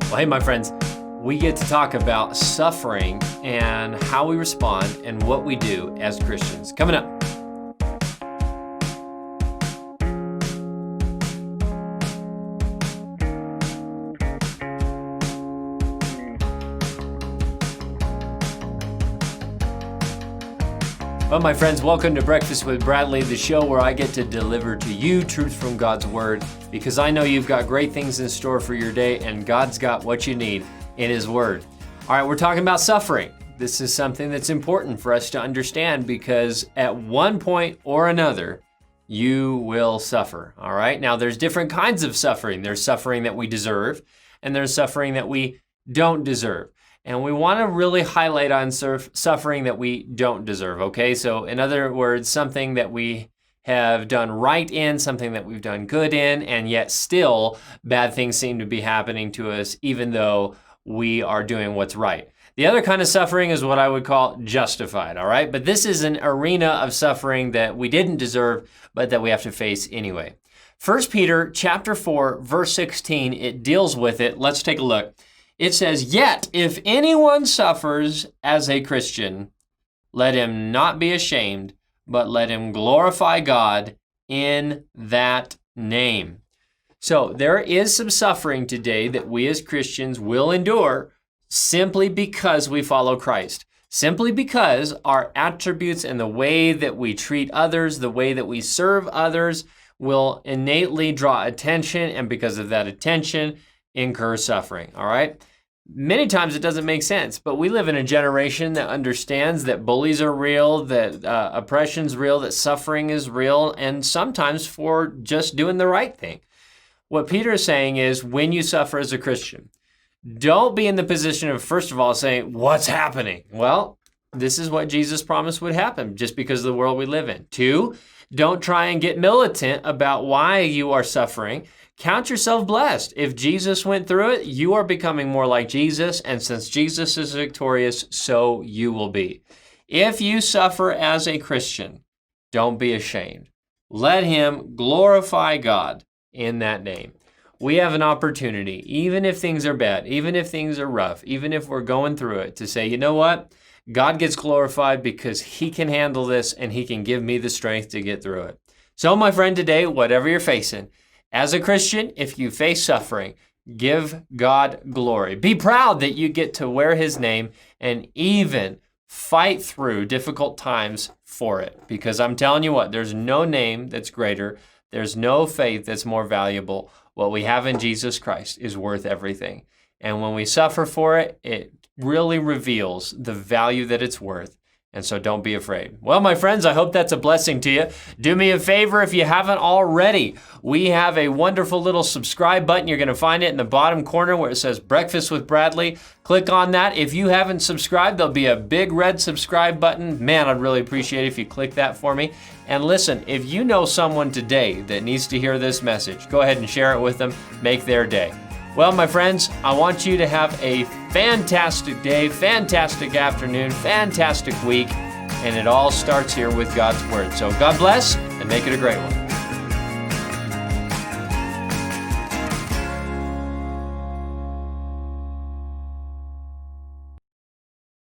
Well, hey, my friends, we get to talk about suffering and how we respond and what we do as Christians. Coming up. Well, my friends, welcome to Breakfast with Bradley, the show where I get to deliver to you truth from God's Word, because I know you've got great things in store for your day, and God's got what you need in His Word. All right, we're talking about suffering. This is something that's important for us to understand because at one point or another, you will suffer, all right? Now, there's different kinds of suffering. There's suffering that we deserve, and there's suffering that we don't deserve. And we want to really highlight on suffering that we don't deserve, okay? So in other words, something that we have done right in, something that we've done good in, and yet still bad things seem to be happening to us even though we are doing what's right. The other kind of suffering is what I would call justified, all right? But this is an arena of suffering that we didn't deserve, but that we have to face anyway. 1 Peter chapter 4, verse 16, it deals with it. Let's take a look. It says, "Yet if anyone suffers as a Christian, let him not be ashamed, but let him glorify God in that name." So there is some suffering today that we as Christians will endure simply because we follow Christ. Simply because our attributes and the way that we treat others, the way that we serve others will innately draw attention, and because of that attention, incur suffering, all right? Many times it doesn't make sense, but we live in a generation that understands that bullies are real, that oppression's real, that suffering is real, and sometimes for just doing the right thing. What Peter is saying is when you suffer as a Christian, don't be in the position of, first of all, saying, what's happening? Well, this is what Jesus promised would happen just because of the world we live in. 2, don't try and get militant about why you are suffering. Count yourself blessed. If Jesus went through it, you are becoming more like Jesus, and since Jesus is victorious, so you will be. If you suffer as a Christian, don't be ashamed. Let him glorify God in that name. We have an opportunity, even if things are bad, even if things are rough, even if we're going through it, to say, you know what? God gets glorified because he can handle this and he can give me the strength to get through it. So, my friend, today, whatever you're facing, as a Christian, if you face suffering, give God glory. Be proud that you get to wear his name and even fight through difficult times for it. Because I'm telling you what, there's no name that's greater. There's no faith that's more valuable. What we have in Jesus Christ is worth everything. And when we suffer for it, it really reveals the value that it's worth. And so don't be afraid. Well, my friends, I hope that's a blessing to you. Do me a favor if you haven't already. We have a wonderful little subscribe button. You're going to find it in the bottom corner where it says Breakfast with Bradley. Click on that. If you haven't subscribed, there'll be a big red subscribe button. Man, I'd really appreciate it if you click that for me. And listen, if you know someone today that needs to hear this message, go ahead and share it with them. Make their day. Well, my friends, I want you to have a fantastic day, fantastic afternoon, fantastic week, and it all starts here with God's Word. So God bless and make it a great one.